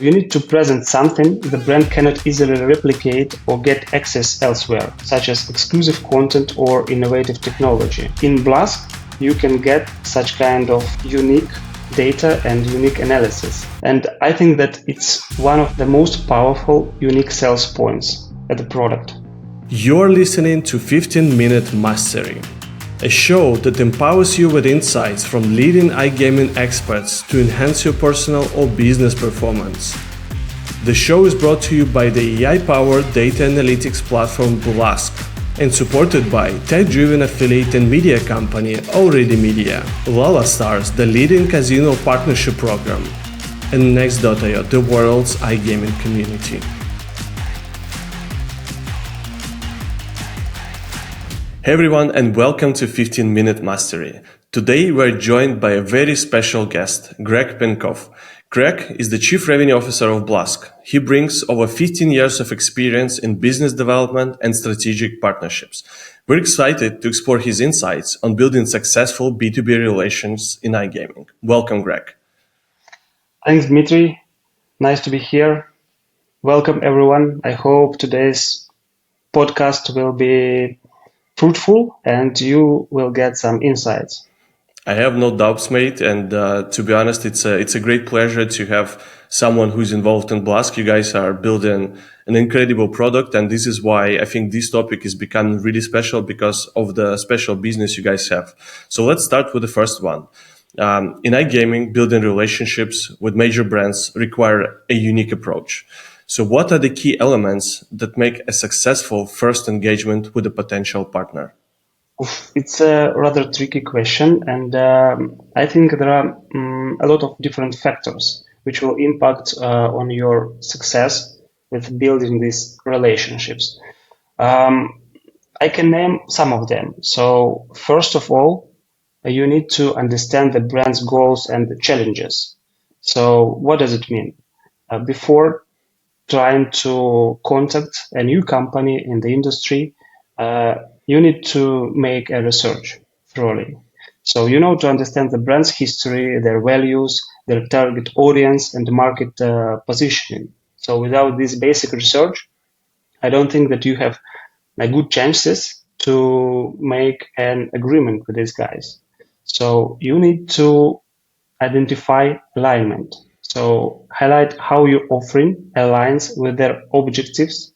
You need to present something the brand cannot easily replicate or get access elsewhere, such as exclusive content or innovative technology. In Blask, you can get such kind of unique data and unique analysis. And I think that it's one of the most powerful unique sales points at the product. You're listening to 15-Minute Mastery, a show that empowers you with insights from leading iGaming experts to enhance your personal or business performance. The show is brought to you by the AI-powered data analytics platform Blask and supported by tech-driven affiliate and media company Already Media, Lala Stars, the leading casino partnership program, and Next.io, the world's iGaming community. Hey everyone, and welcome to 15-Minute Mastery. Today we're joined by a very special guest, Greg Penkov. Greg is the Chief Revenue Officer of Blask. He brings over 15 years of experience in business development and strategic partnerships. We're excited to explore his insights on building successful B2B relations in iGaming. Welcome, Greg. Thanks, Dmitry. Nice to be here. Welcome, everyone. I hope today's podcast will be fruitful and you will get some insights. I have no doubts, mate. And to be honest, it's a great pleasure to have someone who's involved in Blask. You guys are building an incredible product. And this is why I think this topic is becoming really special because of the special business you guys have. So let's start with the first one. In iGaming, building relationships with major brands require a unique approach. So what are the key elements that make a successful first engagement with a potential partner? It's a rather tricky question, and I think there are a lot of different factors which will impact on your success with building these relationships. I can name some of them. So first of all, you need to understand the brand's goals and challenges. So what does it mean? Before trying to contact a new company in the industry, you need to make a research thoroughly. So to understand the brand's history, their values, their target audience, and the market positioning. So without this basic research, I don't think that you have good chances to make an agreement with these guys. So you need to identify alignment. So highlight how your offering aligns with their objectives,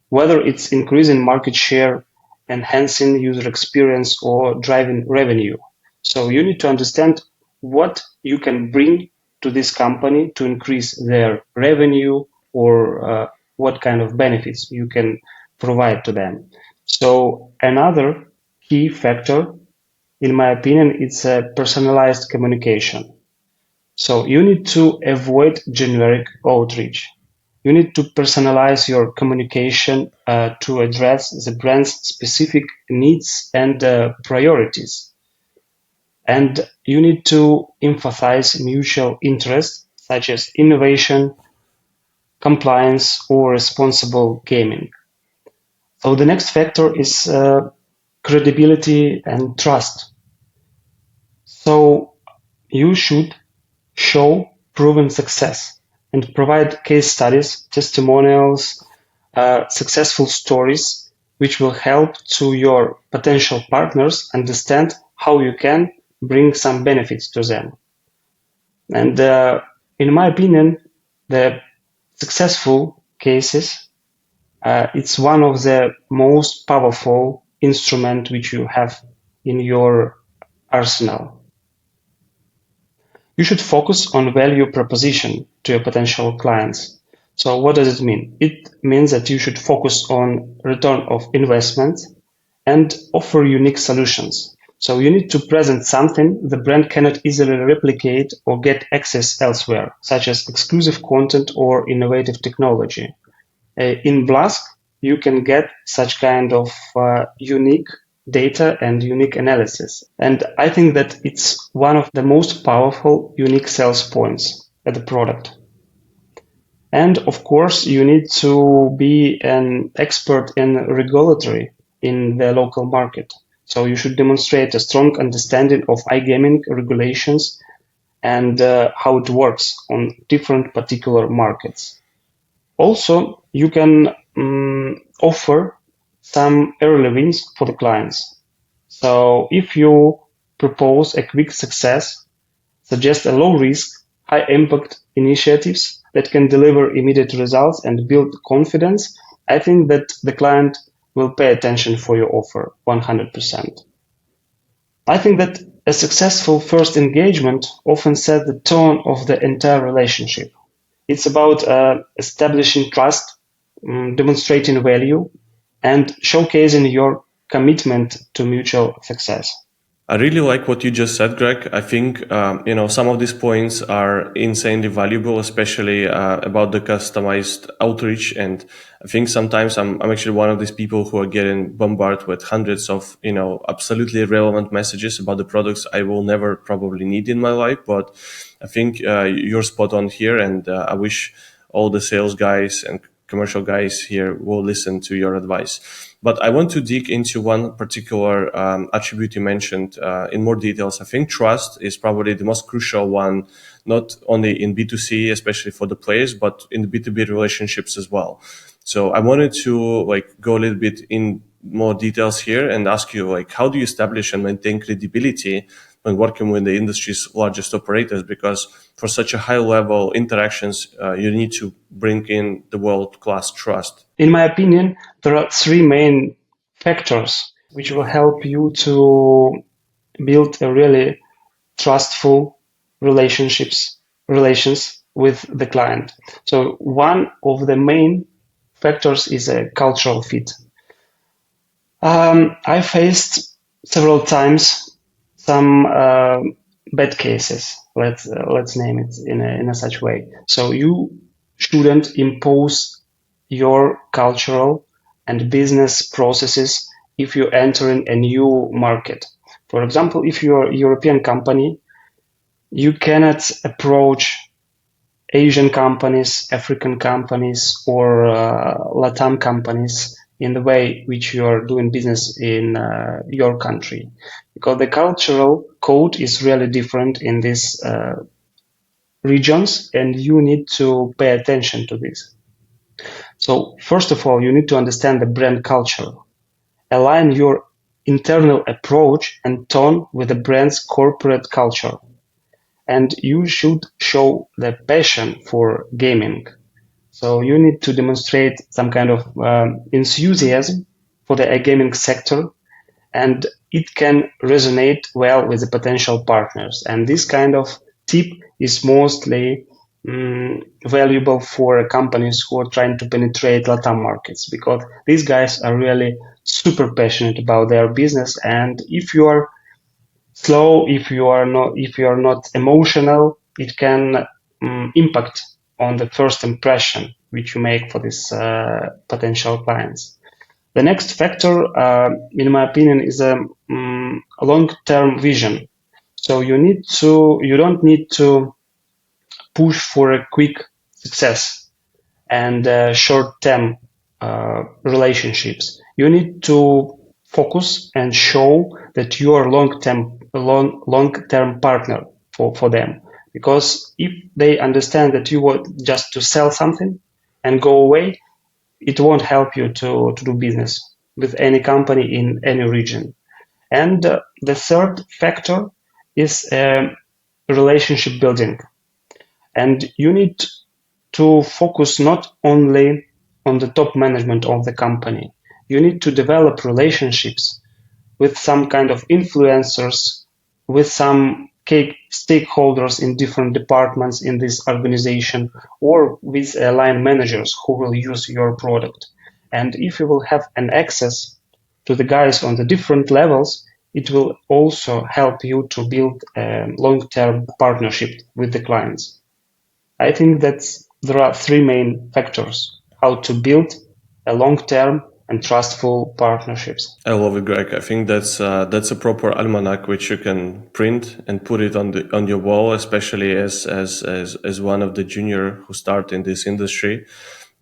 whether it's increasing market share, enhancing user experience, or driving revenue. So you need to understand what you can bring to this company to increase their revenue or what kind of benefits you can provide to them. So another key factor, in my opinion, it's a personalized communication. So you need to avoid generic outreach. You need to personalize your communication to address the brand's specific needs and priorities. And you need to emphasize mutual interests such as innovation, compliance, or responsible gaming. So the next factor is credibility and trust. So you should show proven success and provide case studies, testimonials, successful stories, which will help to your potential partners understand how you can bring some benefits to them. And in my opinion, the successful cases, it's one of the most powerful instrument which you have in your arsenal. You should focus on value proposition to your potential clients. So what does it mean? It means that you should focus on return of investment and offer unique solutions. So you need to present something the brand cannot easily replicate or get access elsewhere, such as exclusive content or innovative technology. In Blask, you can get such kind of unique data and unique analysis. And I think that it's one of the most powerful unique sales points at the product. And of course, you need to be an expert in regulatory in the local market. So you should demonstrate a strong understanding of iGaming regulations and how it works on different particular markets. Also, you can offer some early wins for the clients. So if you propose a quick success, suggest a low risk, high impact initiatives that can deliver immediate results and build confidence, I think that the client will pay attention for your offer 100%. I think that a successful first engagement often sets the tone of the entire relationship. It's about establishing trust, demonstrating value, and showcasing your commitment to mutual success. I really like what you just said, Greg. I think some of these points are insanely valuable, especially about the customized outreach. And I think sometimes I'm actually one of these people who are getting bombarded with hundreds of absolutely relevant messages about the products I will never probably need in my life. But I think you're spot on here, and I wish all the sales guys and commercial guys here will listen to your advice. But I want to dig into one particular attribute you mentioned in more details. I think trust is probably the most crucial one, not only in B2C, especially for the players, but in the B2B relationships as well. So I wanted to go a little bit in more details here and ask you, how do you establish and maintain credibility when working with the industry's largest operators? Because for such a high level interactions, you need to bring in the world-class trust. In my opinion, there are three main factors which will help you to build a really trustful relations with the client. So one of the main factors is a cultural fit. I faced several times some bad cases. Let's name it in a such way. So you shouldn't impose your cultural and business processes if you're entering a new market. For example, if you're a European company, you cannot approach Asian companies, African companies, or Latam companies in the way which you are doing business in your country, because the cultural code is really different in these regions, and you need to pay attention to this. So first of all, you need to understand the brand culture. Align your internal approach and tone with the brand's corporate culture. And you should show the passion for gaming. So you need to demonstrate some kind of enthusiasm for the gaming sector, and it can resonate well with the potential partners. And this kind of tip is mostly valuable for companies who are trying to penetrate Latam markets, because these guys are really super passionate about their business. And if you are slow, if you are not emotional, it can impact on the first impression which you make for these potential clients. The next factor, in my opinion, is a long-term vision. So you don't need to push for a quick success and short-term relationships. You need to focus and show that you are long-term partner for them. Because if they understand that you want just to sell something and go away, it won't help you to do business with any company in any region. And the third factor is relationship building. And you need to focus not only on the top management of the company. You need to develop relationships with some kind of influencers, with some key stakeholders in different departments in this organization, or with line managers who will use your product. And if you will have an access to the guys on the different levels, it will also help you to build a long-term partnership with the clients. I think that there are three main factors how to build a long-term and trustful partnerships. I love it, Greg. I think that's a proper almanac which you can print and put it on your wall, especially as one of the junior who start in this industry.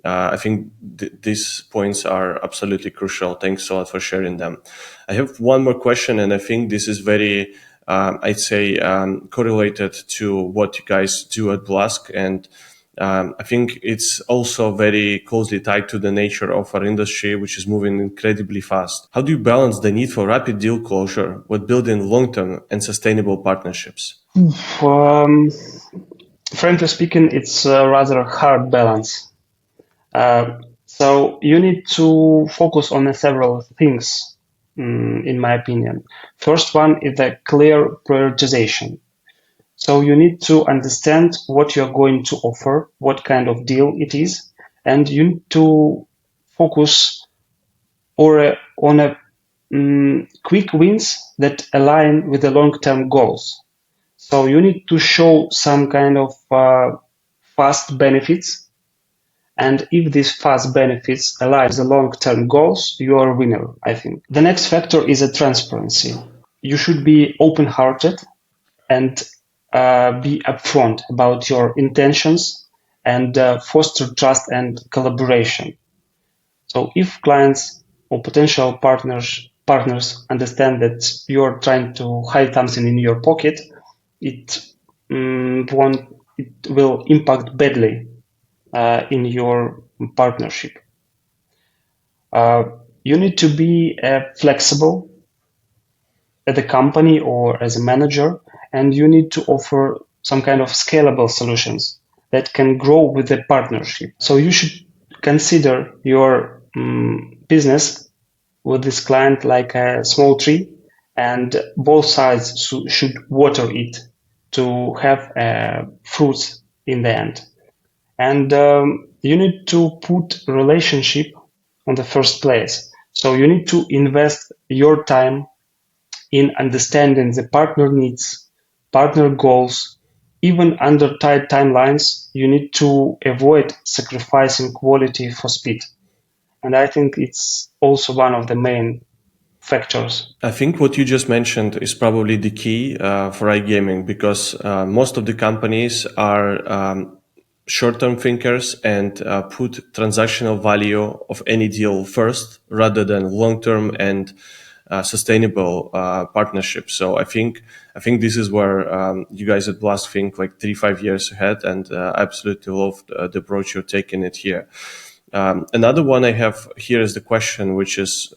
I think these points are absolutely crucial. Thanks a lot for sharing them. I have one more question, and I think this is very I'd say, correlated to what you guys do at Blask. And I think it's also very closely tied to the nature of our industry, which is moving incredibly fast. How do you balance the need for rapid deal closure with building long-term and sustainable partnerships? Frankly speaking, it's a rather hard balance. So you need to focus on several things, in my opinion. First one is a clear prioritization. So you need to understand what you're going to offer, what kind of deal it is, and you need to focus on quick wins that align with the long-term goals. So you need to show some kind of fast benefits, and if these fast benefits align with the long-term goals, you are a winner, I think. The next factor is a transparency. You should be open-hearted and be upfront about your intentions and foster trust and collaboration. So if clients or potential partners understand that you're trying to hide something in your pocket, it will impact badly in your partnership. You need to be flexible at the company or as a manager, and you need to offer some kind of scalable solutions that can grow with the partnership. So you should consider your business with this client like a small tree, and both sides should water it to have fruits in the end. And you need to put relationship on the first place. So you need to invest your time in understanding the partner needs, partner goals. Even under tight timelines, you need to avoid sacrificing quality for speed. And I think it's also one of the main factors. I think what you just mentioned is probably the key for iGaming, because most of the companies are short-term thinkers and put transactional value of any deal first rather than long-term and sustainable partnerships. So I think this is where you guys at Blast think like 3-5 years ahead, and I absolutely love the approach you're taking it here. Another one I have here is the question, which is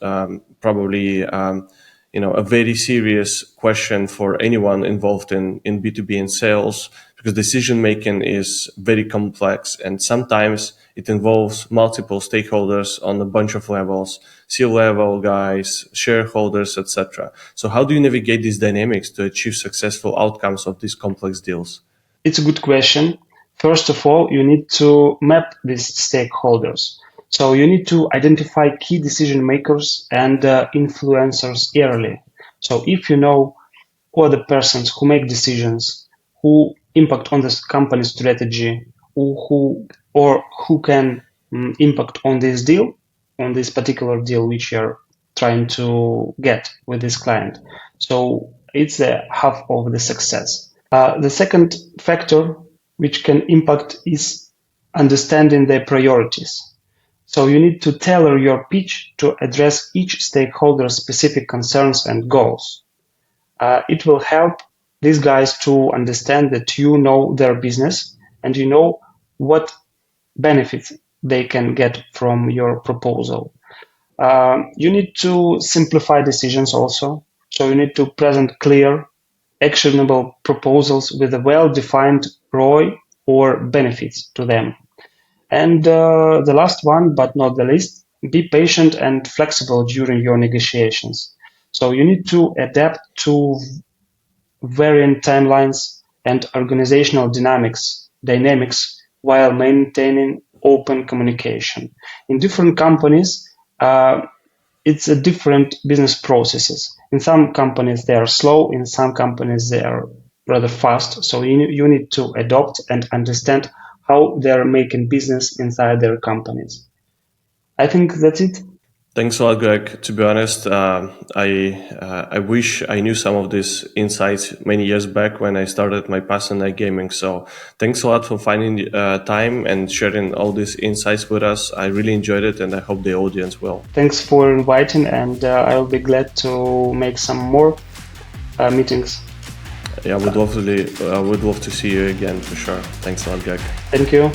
probably a very serious question for anyone involved in B2B and sales, because decision making is very complex, and sometimes it involves multiple stakeholders on a bunch of levels, C-level guys, shareholders, etc. So how do you navigate these dynamics to achieve successful outcomes of these complex deals? It's a good question. First of all, you need to map these stakeholders. So you need to identify key decision makers and influencers early. So if you know who are the persons who make decisions, who impact on this company strategy, who can impact on this deal, on this particular deal which you're trying to get with this client. So it's the half of the success. The second factor which can impact is understanding their priorities. So you need to tailor your pitch to address each stakeholder's specific concerns and goals. It will help these guys to understand that you know their business and you know what benefits they can get from your proposal. You need to simplify decisions also. So you need to present clear, actionable proposals with a well-defined ROI or benefits to them. And the last one, but not the least, be patient and flexible during your negotiations. So you need to adapt to varying timelines and organizational dynamics while maintaining open communication. In different companies, it's a different business processes. In some companies, they are slow. In some companies, they are rather fast. So you need to adopt and understand how they are making business inside their companies. I think that's it. Thanks a lot, Greg. To be honest, I wish I knew some of these insights many years back when I started my passion in iGaming. So thanks a lot for finding time and sharing all these insights with us. I really enjoyed it, and I hope the audience will. Thanks for inviting, and I will be glad to make some more meetings. Yeah, I would love to see you again for sure. Thanks a lot, Greg. Thank you.